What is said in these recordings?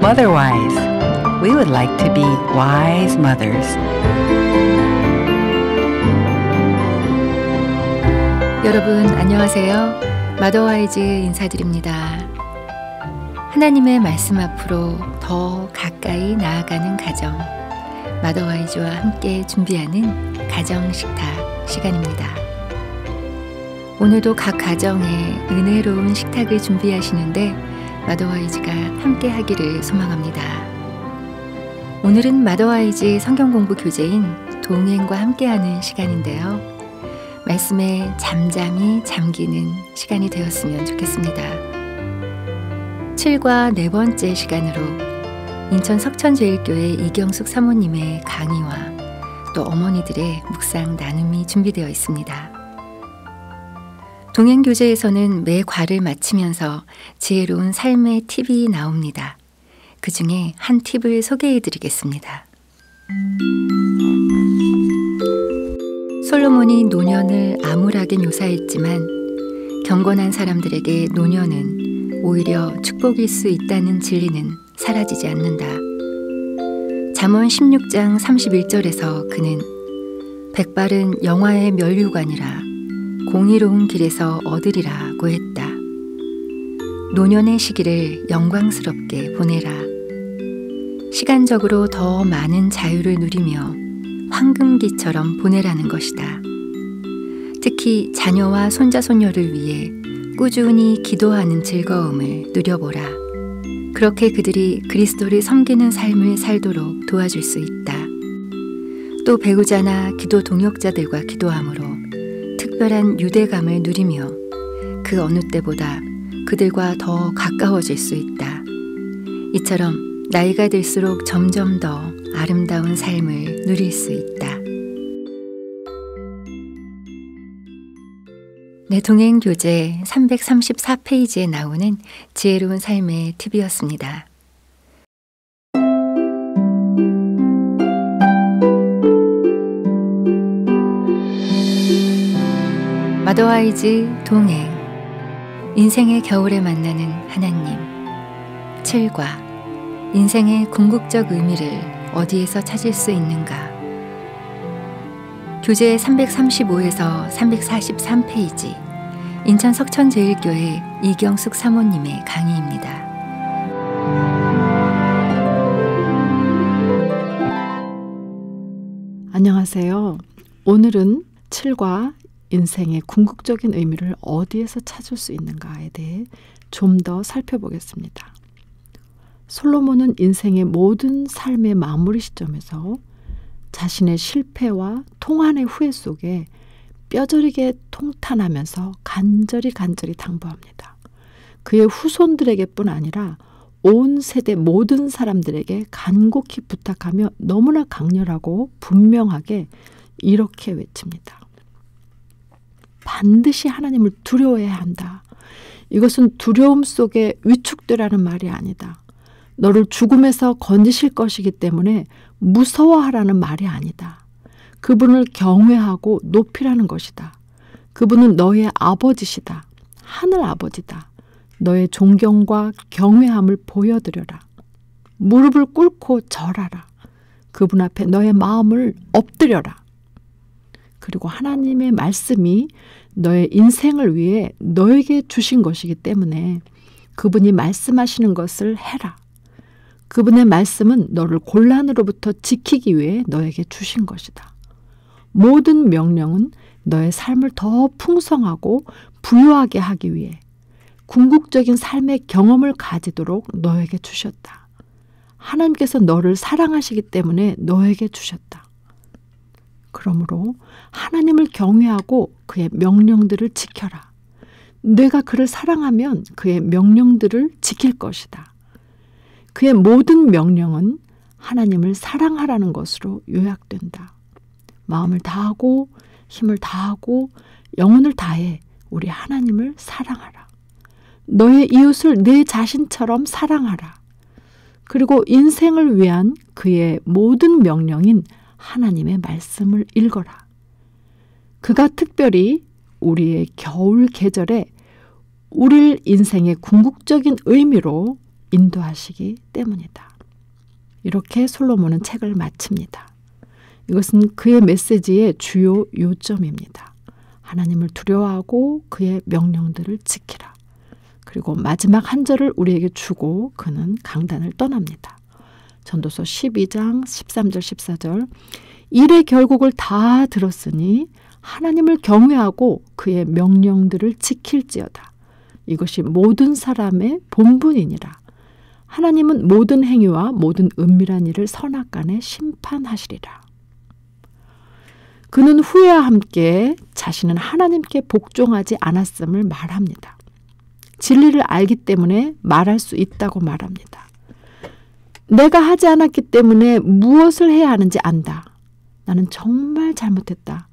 Motherwise, we would like to be wise mothers. 여러분 안녕하세요. 마더와이즈 인사드립니다. 하나님의 말씀 앞으로 더 가까이 나아가는 가정, 마더와이즈와 함께 준비하는 가정식탁 시간입니다. 오늘도 각 가정에 은혜로운 식탁을 준비하시는데 마더와이즈가 함께 하기를 소망합니다. 오늘은 마더와이즈 성경공부 교재인 동행과 함께하는 시간인데요. 말씀에 잠잠히 잠기는 시간이 되었으면 좋겠습니다. 7과 네 번째 시간으로 인천 석천제일교회 이경숙 사모님의 강의와 또 어머니들의 묵상 나눔이 준비되어 있습니다. 동행교재에서는 매 과를 마치면서 지혜로운 삶의 팁이 나옵니다. 그 중에 한 팁을 소개해 드리겠습니다. 솔로몬이 노년을 암울하게 묘사했지만 경건한 사람들에게 노년은 오히려 축복일 수 있다는 진리는 사라지지 않는다. 잠언 16장 31절에서 그는 백발은 영화의 면류관이라 공의로운 길에서 얻으리라고 했다. 노년의 시기를 영광스럽게 보내라. 시간적으로 더 많은 자유를 누리며 황금기처럼 보내라는 것이다. 특히 자녀와 손자손녀를 위해 꾸준히 기도하는 즐거움을 누려보라. 그렇게 그들이 그리스도를 섬기는 삶을 살도록 도와줄 수 있다. 또 배우자나 기도 동역자들과 기도함으로 특별한 유대감을 누리며 그 어느 때보다 그들과 더 가까워질 수 있다. 이처럼 나이가 들수록 점점 더 아름다운 삶을 누릴 수 있다. 내 동행교재 334페이지에 나오는 지혜로운 삶의 팁이었습니다. 마더와이즈 동행, 인생의 겨울에 만나는 하나님. 7과 인생의 궁극적 의미를 어디에서 찾을 수 있는가? 교재 335에서 343페이지, 인천 석천제일교회 이경숙 사모님의 강의입니다. 안녕하세요. 오늘은 7과 인생의 궁극적인 의미를 어디에서 찾을 수 있는가에 대해 좀 더 살펴보겠습니다. 솔로몬은 인생의 모든 삶의 마무리 시점에서 자신의 실패와 통한의 후회 속에 뼈저리게 통탄하면서 간절히 당부합니다. 그의 후손들에게뿐 아니라 온 세대 모든 사람들에게 간곡히 부탁하며 너무나 강렬하고 분명하게 이렇게 외칩니다. 반드시 하나님을 두려워해야 한다. 이것은 두려움 속에 위축되라는 말이 아니다. 너를 죽음에서 건지실 것이기 때문에 무서워하라는 말이 아니다. 그분을 경외하고 높이라는 것이다. 그분은 너의 아버지시다. 하늘 아버지다. 너의 존경과 경외함을 보여드려라. 무릎을 꿇고 절하라. 그분 앞에 너의 마음을 엎드려라. 그리고 하나님의 말씀이 너의 인생을 위해 너에게 주신 것이기 때문에 그분이 말씀하시는 것을 해라. 그분의 말씀은 너를 곤란으로부터 지키기 위해 너에게 주신 것이다. 모든 명령은 너의 삶을 더 풍성하고 부유하게 하기 위해 궁극적인 삶의 경험을 가지도록 너에게 주셨다. 하나님께서 너를 사랑하시기 때문에 너에게 주셨다. 그러므로 하나님을 경외하고 그의 명령들을 지켜라. 내가 그를 사랑하면 그의 명령들을 지킬 것이다. 그의 모든 명령은 하나님을 사랑하라는 것으로 요약된다. 마음을 다하고 힘을 다하고 영혼을 다해 우리 하나님을 사랑하라. 너의 이웃을 내 자신처럼 사랑하라. 그리고 인생을 위한 그의 모든 명령인 하나님의 말씀을 읽어라. 그가 특별히 우리의 겨울 계절에 우리 인생의 궁극적인 의미로 인도하시기 때문이다. 이렇게 솔로몬은 책을 마칩니다. 이것은 그의 메시지의 주요 요점입니다. 하나님을 두려워하고 그의 명령들을 지키라. 그리고 마지막 한 절을 우리에게 주고 그는 강단을 떠납니다. 전도서 12장 13절 14절 일의 결국을 다 들었으니 하나님을 경외하고 그의 명령들을 지킬지어다. 이것이 모든 사람의 본분이니라. 하나님은 모든 행위와 모든 은밀한 일을 선악간에 심판하시리라. 그는 후회와 함께 자신은 하나님께 복종하지 않았음을 말합니다. 진리를 알기 때문에 말할 수 있다고 말합니다. 내가 하지 않았기 때문에 무엇을 해야 하는지 안다. 나는 정말 잘못했다.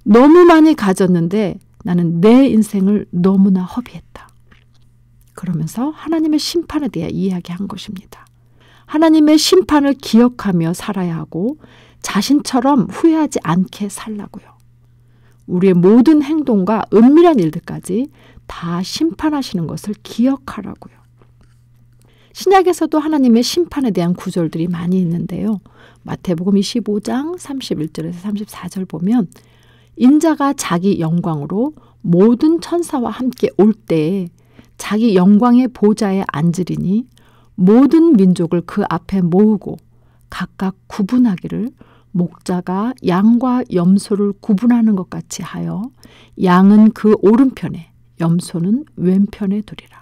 너무 많이 가졌는데 나는 내 인생을 너무나 허비했다. 그러면서 하나님의 심판에 대해 이야기한 것입니다. 하나님의 심판을 기억하며 살아야 하고 자신처럼 후회하지 않게 살라고요. 우리의 모든 행동과 은밀한 일들까지 다 심판하시는 것을 기억하라고요. 신약에서도 하나님의 심판에 대한 구절들이 많이 있는데요. 마태복음 25장 31절에서 34절 보면 인자가 자기 영광으로 모든 천사와 함께 올 때에 자기 영광의 보좌에 앉으리니 모든 민족을 그 앞에 모으고 각각 구분하기를 목자가 양과 염소를 구분하는 것 같이 하여 양은 그 오른편에 염소는 왼편에 두리라.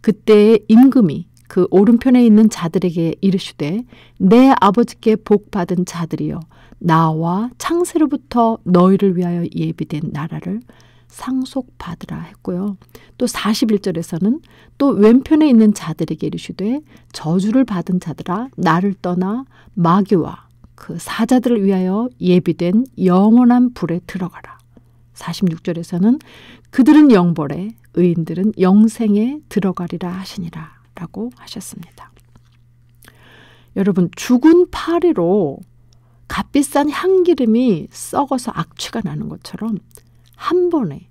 그때의 임금이 그 오른편에 있는 자들에게 이르시되 내 아버지께 복받은 자들이여 나와 창세로부터 너희를 위하여 예비된 나라를 상속받으라 했고요. 또 41절에서는 또 왼편에 있는 자들에게 이르시되 저주를 받은 자들아 나를 떠나 마귀와 그 사자들을 위하여 예비된 영원한 불에 들어가라. 46절에서는 그들은 영벌에 의인들은 영생에 들어가리라 하시니라 라고 하셨습니다. 여러분 죽은 파리로 값비싼 향기름이 썩어서 악취가 나는 것처럼 한 번에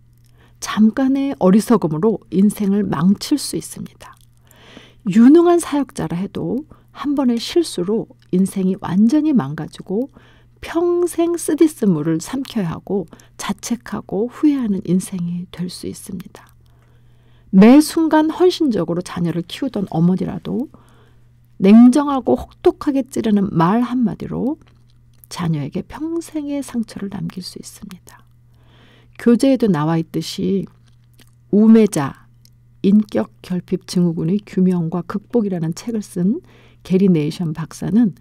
잠깐의 어리석음으로 인생을 망칠 수 있습니다. 유능한 사역자라 해도 한 번의 실수로 인생이 완전히 망가지고 평생 쓰디쓰물을 삼켜야 하고 자책하고 후회하는 인생이 될 수 있습니다. 매 순간 헌신적으로 자녀를 키우던 어머니라도 냉정하고 혹독하게 찌르는 말 한마디로 자녀에게 평생의 상처를 남길 수 있습니다. 교재에도 나와 있듯이 우매자, 인격 결핍 증후군의 규명과 극복이라는 책을 쓴 게리 네이션 박사는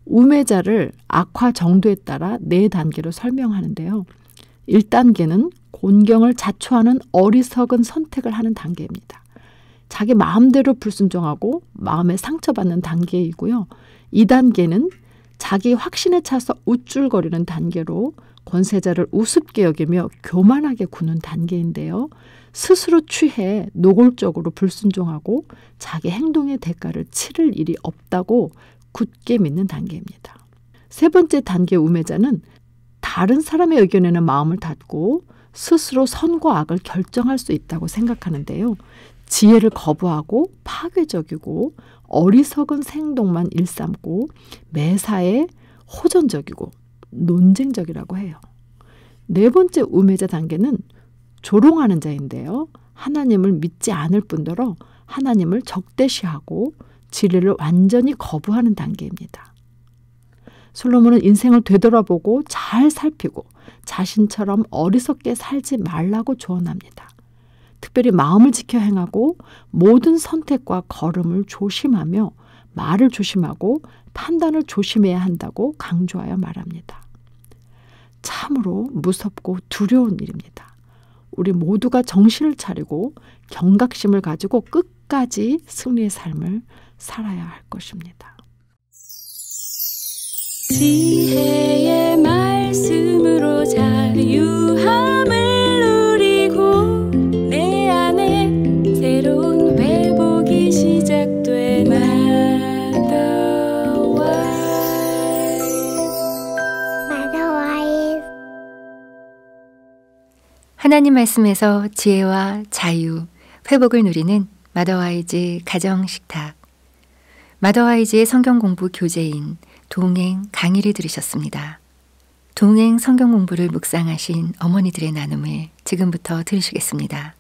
우매자를 악화 정도에 따라 4단계로 설명하는데요. 1단계는 곤경을 자초하는 어리석은 선택을 하는 단계입니다. 자기 마음대로 불순종하고 마음에 상처받는 단계이고요. 2단계는 자기 확신에 차서 우쭐거리는 단계로 권세자를 우습게 여기며 교만하게 구는 단계인데요. 스스로 취해 노골적으로 불순종하고 자기 행동의 대가를 치를 일이 없다고 굳게 믿는 단계입니다. 3번째 단계 우매자는 다른 사람의 의견에는 마음을 닫고 스스로 선과 악을 결정할 수 있다고 생각하는데요. 지혜를 거부하고 파괴적이고 어리석은 행동만 일삼고 매사에 호전적이고 논쟁적이라고 해요. 4번째 우매자 단계는 조롱하는 자인데요. 하나님을 믿지 않을 뿐더러 하나님을 적대시하고 진리를 완전히 거부하는 단계입니다. 솔로몬은 인생을 되돌아보고 잘 살피고 자신처럼 어리석게 살지 말라고 조언합니다. 특별히 마음을 지켜 행하고 모든 선택과 걸음을 조심하며 말을 조심하고 판단을 조심해야 한다고 강조하여 말합니다. 참으로 무섭고 두려운 일입니다. 우리 모두가 정신을 차리고 경각심을 가지고 끝까지 승리의 삶을 살아야 할 것입니다. 지혜의 말씀으로 자유함을 누리고 내 안에 새로운 회복이 시작된 Motherwise 하나님 말씀에서 지혜와 자유, 회복을 누리는 마더와이즈 가정식탁. 마더와이즈의 성경 공부 교재인 동행 강의를 들으셨습니다. 동행 성경 공부를 묵상하신 어머니들의 나눔을 지금부터 들으시겠습니다.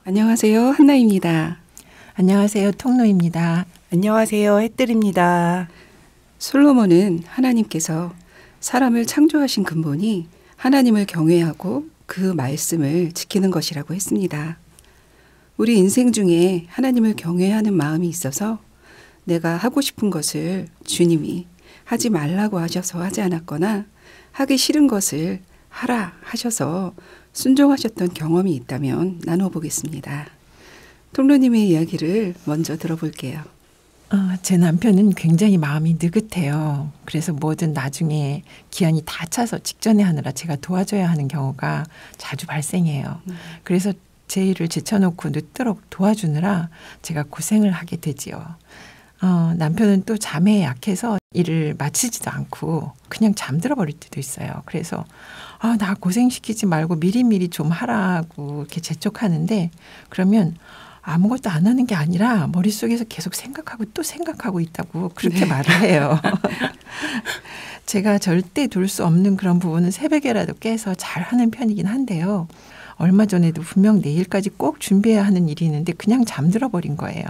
안녕하세요. 한나입니다. 안녕하세요. 통로입니다. 안녕하세요. 햇들입니다. 솔로몬은 하나님께서 사람을 창조하신 근본이 하나님을 경외하고 그 말씀을 지키는 것이라고 했습니다. 우리 인생 중에 하나님을 경외하는 마음이 있어서 내가 하고 싶은 것을 주님이 하지 말라고 하셔서 하지 않았거나 하기 싫은 것을 하라 하셔서 순종하셨던 경험이 있다면 나눠보겠습니다. 통로님의 이야기를 먼저 들어볼게요. 제 남편은 굉장히 마음이 느긋해요. 그래서 뭐든 나중에 기한이 다 차서 직전에 하느라 제가 도와줘야 하는 경우가 자주 발생해요. 그래서 제 일을 제쳐놓고 늦도록 도와주느라 제가 고생을 하게 되지요. 남편은 또 잠에 약해서 일을 마치지도 않고 그냥 잠들어 버릴 때도 있어요. 그래서 나 고생시키지 말고 미리미리 좀 하라고 이렇게 재촉하는데 그러면 아무것도 안 하는 게 아니라 머릿속에서 계속 생각하고 또 생각하고 있다고 그렇게 말을 해요. 제가 절대 둘 수 없는 그런 부분은 새벽에라도 깨서 잘하는 편이긴 한데요. 얼마 전에도 분명 내일까지 꼭 준비해야 하는 일이 있는데 그냥 잠들어 버린 거예요.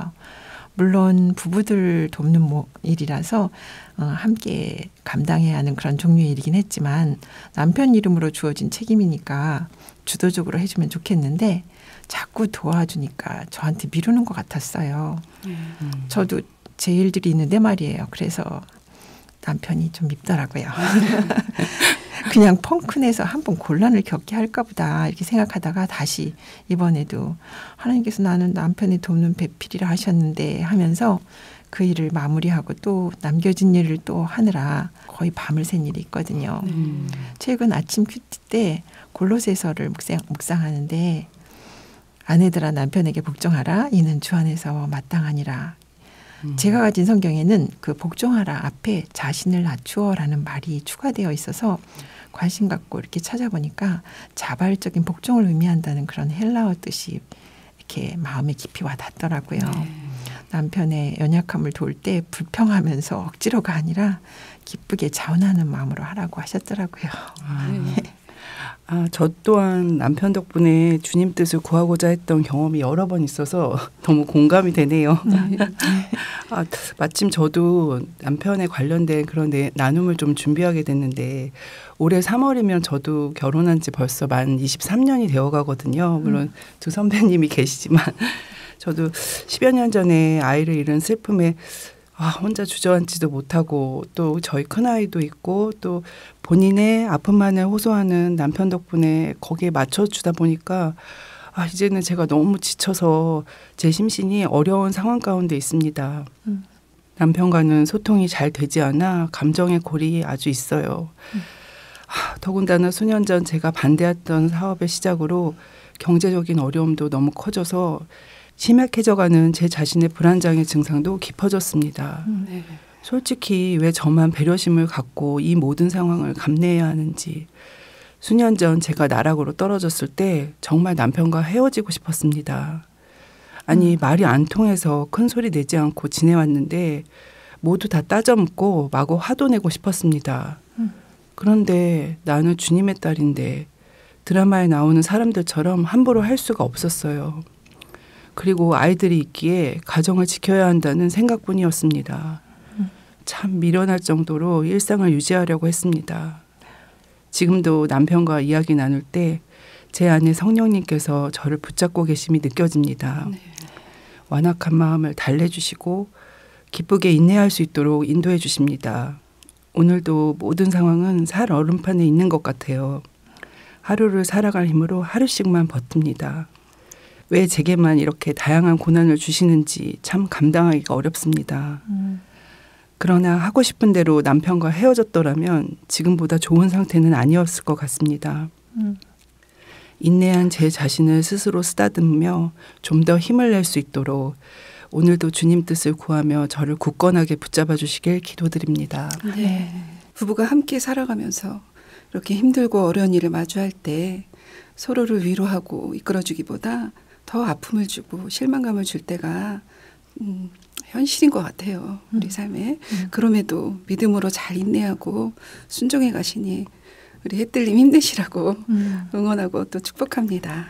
물론 부부들 돕는 일이라서 함께 감당해야 하는 그런 종류의 일이긴 했지만 남편 이름으로 주어진 책임이니까 주도적으로 해주면 좋겠는데 자꾸 도와주니까 저한테 미루는 것 같았어요. 저도 제 일들이 있는데 말이에요. 그래서 남편이 좀 밉더라고요. 그냥 펑크내서 한번 곤란을 겪게 할까 보다 이렇게 생각하다가 다시 이번에도 하나님께서 나는 남편의 돕는 배필이라 하셨는데 하면서 그 일을 마무리하고 또 남겨진 일을 또 하느라 거의 밤을 샌 일이 있거든요. 최근 아침 큐티 때 골로새서를 묵상하는데 아내들아 남편에게 복종하라 이는 주 안에서 마땅하니라. 제가 가진 성경에는 그 복종하라 앞에 자신을 낮추어라는 말이 추가되어 있어서 관심 갖고 이렇게 찾아보니까 자발적인 복종을 의미한다는 그런 헬라어 뜻이 이렇게 마음에 깊이 와닿더라고요. 남편의 연약함을 도울 때 불평하면서 억지로가 아니라 기쁘게 자원하는 마음으로 하라고 하셨더라고요. 저 또한 남편 덕분에 주님 뜻을 구하고자 했던 경험이 여러 번 있어서 너무 공감이 되네요. 마침 저도 남편에 관련된 그런 나눔을 좀 준비하게 됐는데 올해 3월이면 저도 결혼한 지 벌써 만 23년이 되어 가거든요. 물론 두 선배님이 계시지만 저도 10여 년 전에 아이를 잃은 슬픔에 혼자 주저앉지도 못하고 또 저희 큰아이도 있고 또 본인의 아픔만을 호소하는 남편 덕분에 거기에 맞춰주다 보니까 이제는 제가 너무 지쳐서 제 심신이 어려운 상황 가운데 있습니다. 남편과는 소통이 잘 되지 않아 감정의 골이 아주 있어요. 더군다나 수년 전 제가 반대했던 사업의 시작으로 경제적인 어려움도 너무 커져서 심약해져가는 제 자신의 불안장애 증상도 깊어졌습니다. 솔직히 왜 저만 배려심을 갖고 이 모든 상황을 감내해야 하는지 수년 전 제가 나락으로 떨어졌을 때 정말 남편과 헤어지고 싶었습니다. 아니 말이 안 통해서 큰 소리 내지 않고 지내왔는데 모두 다 따져묻고 마구 화도 내고 싶었습니다. 그런데 나는 주님의 딸인데 드라마에 나오는 사람들처럼 함부로 할 수가 없었어요. 그리고 아이들이 있기에 가정을 지켜야 한다는 생각뿐이었습니다. 참 미련할 정도로 일상을 유지하려고 했습니다. 지금도 남편과 이야기 나눌 때 제 안에 성령님께서 저를 붙잡고 계심이 느껴집니다. 완악한 마음을 달래주시고 기쁘게 인내할 수 있도록 인도해 주십니다. 오늘도 모든 상황은 살 얼음판에 있는 것 같아요. 하루를 살아갈 힘으로 하루씩만 버팁니다. 왜 제게만 이렇게 다양한 고난을 주시는지 참 감당하기가 어렵습니다. 그러나 하고 싶은 대로 남편과 헤어졌더라면 지금보다 좋은 상태는 아니었을 것 같습니다. 인내한 제 자신을 스스로 쓰다듬으며 좀 더 힘을 낼 수 있도록 오늘도 주님 뜻을 구하며 저를 굳건하게 붙잡아 주시길 기도드립니다. 네. 부부가 함께 살아가면서 이렇게 힘들고 어려운 일을 마주할 때 서로를 위로하고 이끌어주기보다 더 아픔을 주고 실망감을 줄 때가 현실인 것 같아요. 우리 삶에. 그럼에도 믿음으로 잘 인내하고 순종해 가시니 우리 햇들님 힘내시라고 응원하고 또 축복합니다.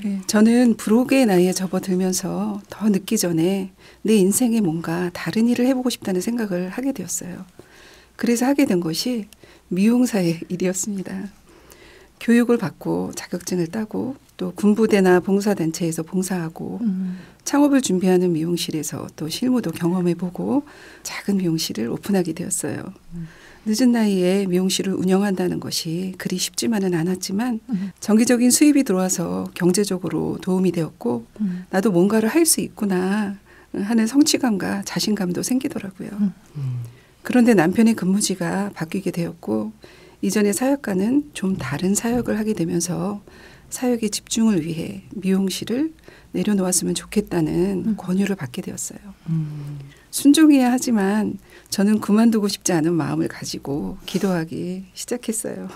네, 저는 불혹의 나이에 접어들면서 더 늦기 전에 내 인생에 뭔가 다른 일을 해보고 싶다는 생각을 하게 되었어요. 그래서 하게 된 것이 미용사의 일이었습니다. 교육을 받고 자격증을 따고 또 군부대나 봉사단체에서 봉사하고 창업을 준비하는 미용실에서 또 실무도 경험해보고 작은 미용실을 오픈하게 되었어요. 늦은 나이에 미용실을 운영한다는 것이 그리 쉽지만은 않았지만 정기적인 수입이 들어와서 경제적으로 도움이 되었고 나도 뭔가를 할 수 있구나 하는 성취감과 자신감도 생기더라고요. 그런데 남편의 근무지가 바뀌게 되었고 이전의 사역과는 좀 다른 사역을 하게 되면서 사역에 집중을 위해 미용실을 내려놓았으면 좋겠다는 권유를 받게 되었어요. 순종해야 하지만 저는 그만두고 싶지 않은 마음을 가지고 기도하기 시작했어요.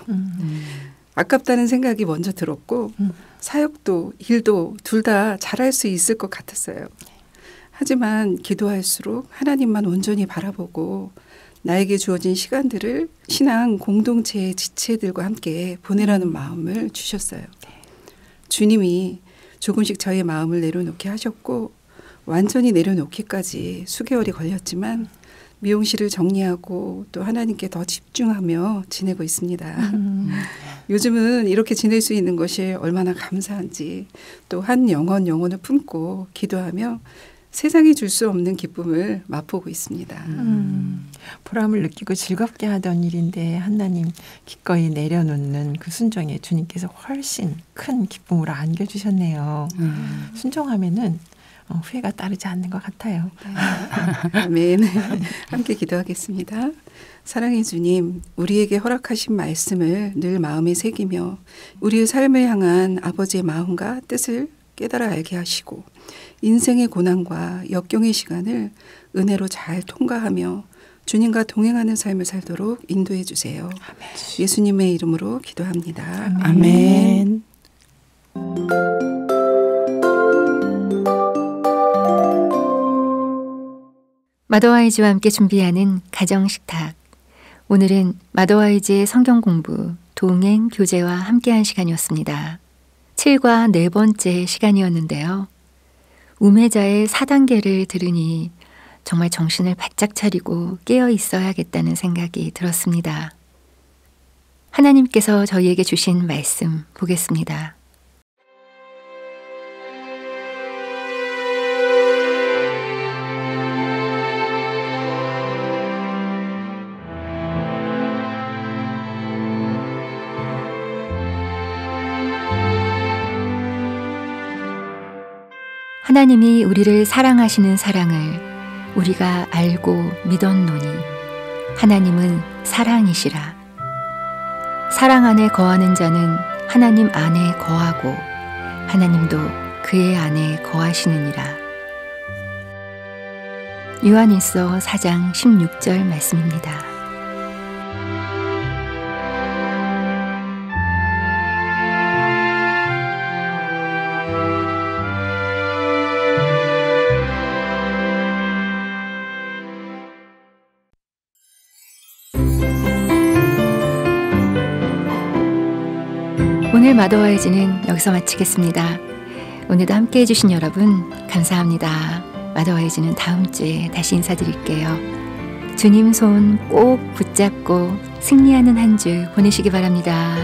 아깝다는 생각이 먼저 들었고 사역도 일도 둘 다 잘할 수 있을 것 같았어요. 하지만 기도할수록 하나님만 온전히 바라보고 나에게 주어진 시간들을 신앙 공동체의 지체들과 함께 보내라는 마음을 주셨어요. 주님이 조금씩 저의 마음을 내려놓게 하셨고 완전히 내려놓기까지 수개월이 걸렸지만 미용실을 정리하고 또 하나님께 더 집중하며 지내고 있습니다. 요즘은 이렇게 지낼 수 있는 것이 얼마나 감사한지 또 한 영혼을 품고 기도하며 세상이 줄 수 없는 기쁨을 맛보고 있습니다. 보람을 느끼고 즐겁게 하던 일인데 하나님 기꺼이 내려놓는 그 순종에 주님께서 훨씬 큰 기쁨으로 안겨주셨네요. 순종하면은 후회가 따르지 않는 것 같아요. 아멘. 함께 기도하겠습니다. 사랑의 주님, 우리에게 허락하신 말씀을 늘 마음에 새기며 우리의 삶을 향한 아버지의 마음과 뜻을 깨달아 알게 하시고 인생의 고난과 역경의 시간을 은혜로 잘 통과하며 주님과 동행하는 삶을 살도록 인도해 주세요. 아멘. 예수님의 이름으로 기도합니다. 아멘. 마더와이즈와 함께 준비하는 가정식탁. 오늘은 마더와이즈의 성경 공부, 동행, 교제와 함께한 시간이었습니다. 7과 네 번째 시간이었는데요. 우매자의 4단계를 들으니 정말 정신을 바짝 차리고 깨어 있어야겠다는 생각이 들었습니다. 하나님께서 저희에게 주신 말씀 보겠습니다. 하나님이 우리를 사랑하시는 사랑을 우리가 알고 믿었노니 하나님은 사랑이시라. 사랑 안에 거하는 자는 하나님 안에 거하고 하나님도 그의 안에 거하시느니라. 요한일서 4장 16절 말씀입니다. 오늘 마더와이즈는 여기서 마치겠습니다. 오늘도 함께해 주신 여러분 감사합니다. 마더와이즈는 다음 주에 다시 인사드릴게요. 주님 손 꼭 붙잡고 승리하는 한 주 보내시기 바랍니다.